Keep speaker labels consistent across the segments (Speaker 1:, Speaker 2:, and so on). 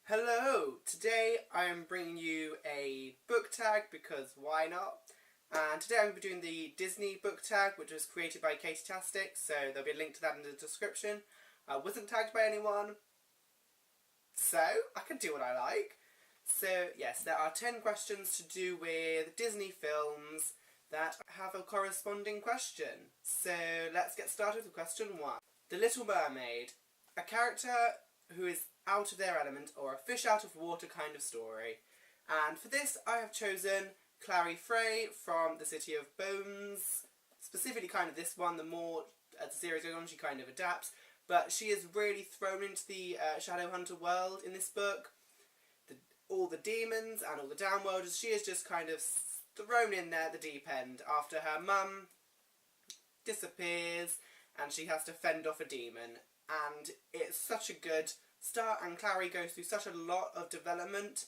Speaker 1: Hello! Today I am bringing you a book tag because why not? And today I'm going to be doing the Disney book tag, which was created by Katie Tastic, so there'll be a link to that in the description. I wasn't tagged by anyone, so I can do what I like. So yes, there are 10 questions to do with Disney films that have a corresponding question. So let's get started with question 1. The Little Mermaid. A character who is out of their element, or a fish out of water kind of story. And for this I have chosen Clary Frey from The City of Bones. Specifically kind of this one, the more as the series goes on she kind of adapts. But she is really thrown into the Shadowhunter world in this book. All the demons and all the downworlders, she is just kind of thrown in there at the deep end after her mum disappears and she has to fend off a demon. And it's such a good start, and Clary goes through such a lot of development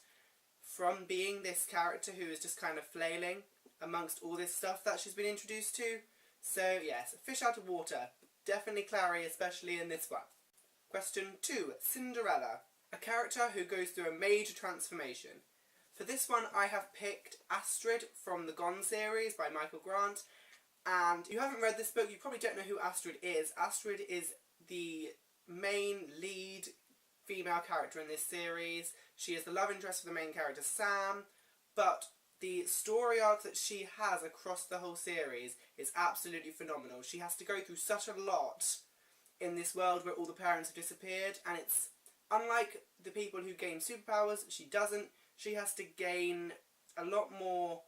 Speaker 1: from being this character who is just kind of flailing amongst all this stuff that she's been introduced to. So yes, fish out of water. Definitely Clary, especially in this one. Question 2. Cinderella. A character who goes through a major transformation. For this one I have picked Astrid from the Gone series by Michael Grant. And if you haven't read this book, you probably don't know who Astrid is. Astrid is the main lead female character in this series. She is the love interest for the main character Sam, but the story arc that she has across the whole series is absolutely phenomenal. She has to go through such a lot in this world where all the parents have disappeared, and it's unlike the people who gain superpowers, she doesn't. She has to gain a lot more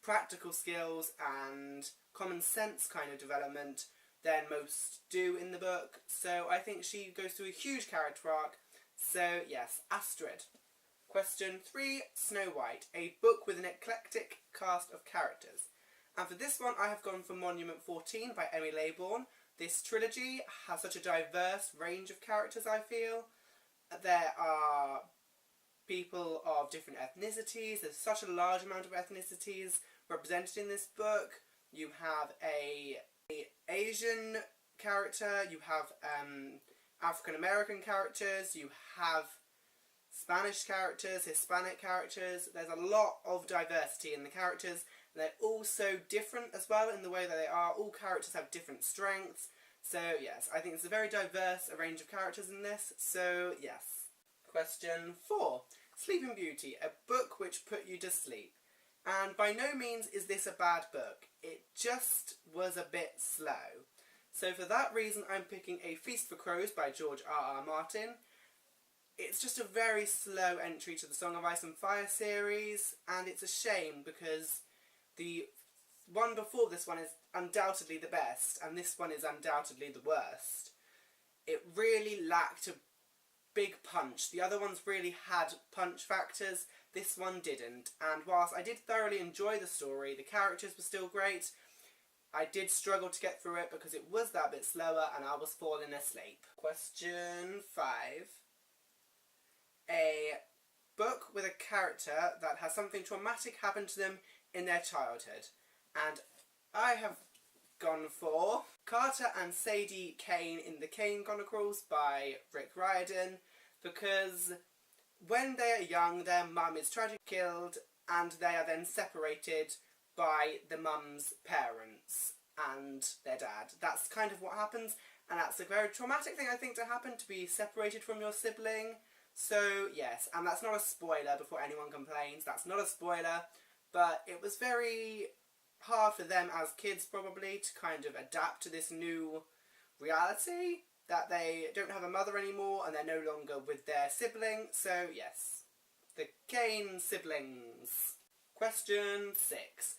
Speaker 1: practical skills and common sense kind of development than most do in the book. So I think she goes through a huge character arc. So yes, Astrid. Question 3. Snow White. A book with an eclectic cast of characters. And for this one I have gone for Monument 14 by Emmy Laybourne. This trilogy has such a diverse range of characters, I feel. There are people of different ethnicities. There's such a large amount of ethnicities represented in this book. You have a Asian character, you have African American characters, you have Spanish characters, Hispanic characters. There's a lot of diversity in the characters. They're all so different as well in the way that they are. All characters have different strengths. So yes, I think it's a very diverse range of characters in this. So yes. Question 4. Sleeping Beauty, a book which put you to sleep. And by no means is this a bad book. It just was a bit slow. So for that reason I'm picking A Feast for Crows by George R.R. Martin. It's just a very slow entry to the Song of Ice and Fire series, and it's a shame because the one before this one is undoubtedly the best, and this one is undoubtedly the worst. It really lacked a big punch. The other ones really had punch factors. This one didn't, and whilst I did thoroughly enjoy the story, the characters were still great, I did struggle to get through it because it was that bit slower and I was falling asleep. Question 5. A book with a character that has something traumatic happen to them in their childhood. And I have gone for Carter and Sadie Kane in the Kane Chronicles by Rick Riordan, because when they are young, their mum is tragically killed and they are then separated by the mum's parents and their dad. That's kind of what happens, and that's a very traumatic thing I think to happen, to be separated from your sibling. So yes, and that's not a spoiler before anyone complains, that's not a spoiler, but it was very hard for them as kids probably to kind of adapt to this new reality, that they don't have a mother anymore and they're no longer with their sibling. So yes, the Kane siblings. Question 6.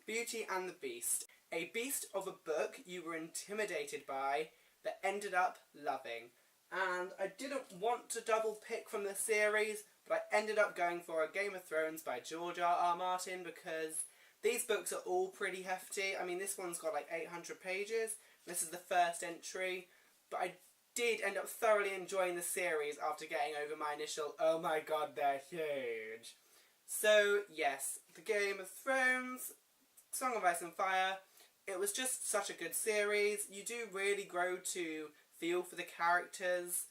Speaker 1: Beauty and the Beast. A beast of a book you were intimidated by but ended up loving. And I didn't want to double pick from the series, but I ended up going for A Game of Thrones by George R.R. Martin because these books are all pretty hefty. I mean, this one's got like 800 pages. This is the first entry. But I did end up thoroughly enjoying the series after getting over my initial, oh my god, they're huge. So, yes, The Game of Thrones, Song of Ice and Fire, it was just such a good series. You do really grow to feel for the characters,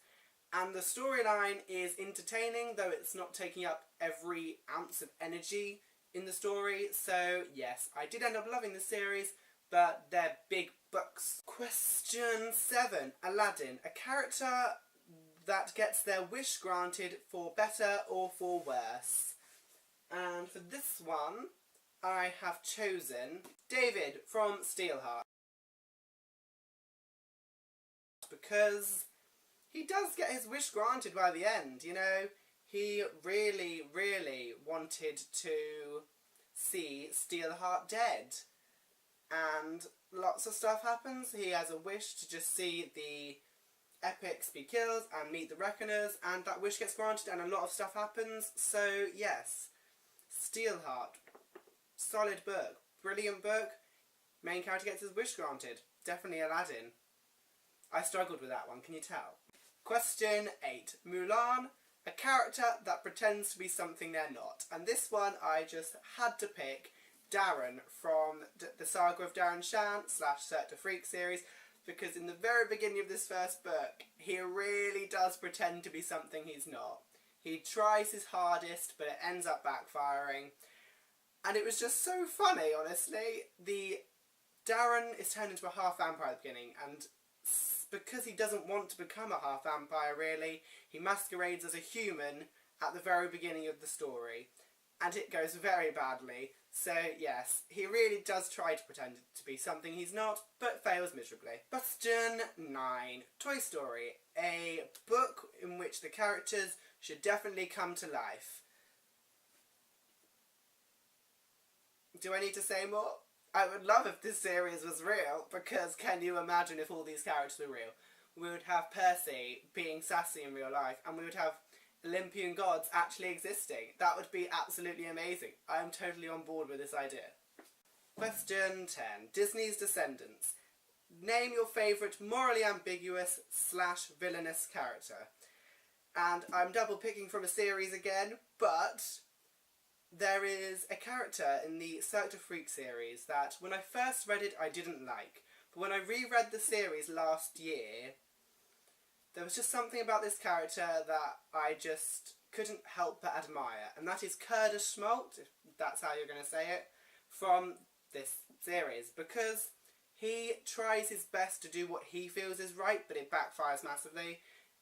Speaker 1: And the storyline is entertaining, though it's not taking up every ounce of energy in the story. So yes, I did end up loving the series, but they're big books. Question 7. Aladdin. A character that gets their wish granted for better or for worse. And for this one, I have chosen David from Steelheart. Because he does get his wish granted by the end, you know. He really, really wanted to see Steelheart dead. And lots of stuff happens. He has a wish to just see the epics be killed and meet the Reckoners, and that wish gets granted and a lot of stuff happens. So yes, Steelheart, solid book, brilliant book. Main character gets his wish granted. Definitely Aladdin. I struggled with that one, can you tell? Question 8. Mulan, a character that pretends to be something they're not. And this one I just had to pick Darren from the Saga of Darren Shan / Cirque du Freak series, because in the very beginning of this first book, he really does pretend to be something he's not. He tries his hardest, but it ends up backfiring. And it was just so funny, honestly. Darren is turned into a half vampire at the beginning, and because he doesn't want to become a half vampire, really, he masquerades as a human at the very beginning of the story. And it goes very badly. So yes, he really does try to pretend to be something he's not, but fails miserably. Question 9. Toy Story. A book in which the characters should definitely come to life. Do I need to say more? I would love if this series was real, because can you imagine if all these characters were real? We would have Percy being sassy in real life, and we would have Olympian gods actually existing. That would be absolutely amazing. I am totally on board with this idea. Question 10. Disney's Descendants. Name your favourite morally ambiguous / villainous character. And I'm double picking from a series again, but there is a character in the Cirque du Freak series that when I first read it I didn't like. But when I reread the series last year, there was just something about this character that I just couldn't help but admire. And that is Kurtis Schmaltz, if that's how you're going to say it, from this series. Because he tries his best to do what he feels is right, but it backfires massively.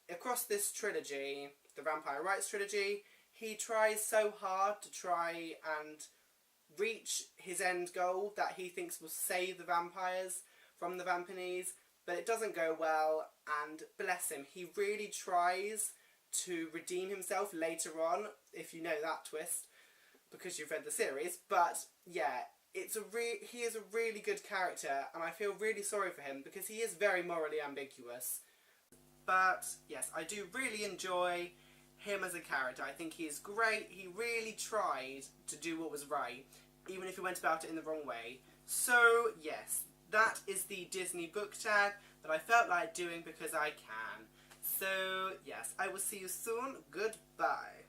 Speaker 1: Across this trilogy, the Vampire Rights trilogy, he tries so hard to try and reach his end goal that he thinks will save the vampires from the Vampanese, but it doesn't go well, and bless him, he really tries to redeem himself later on, if you know that twist, because you've read the series. But yeah, he is a really good character, and I feel really sorry for him because he is very morally ambiguous. But yes, I do really enjoy him as a character. I think he is great. He really tried to do what was right, even if he went about it in the wrong way. So yes, that is the Disney book tag that I felt like doing because I can. So yes, I will see you soon. Goodbye.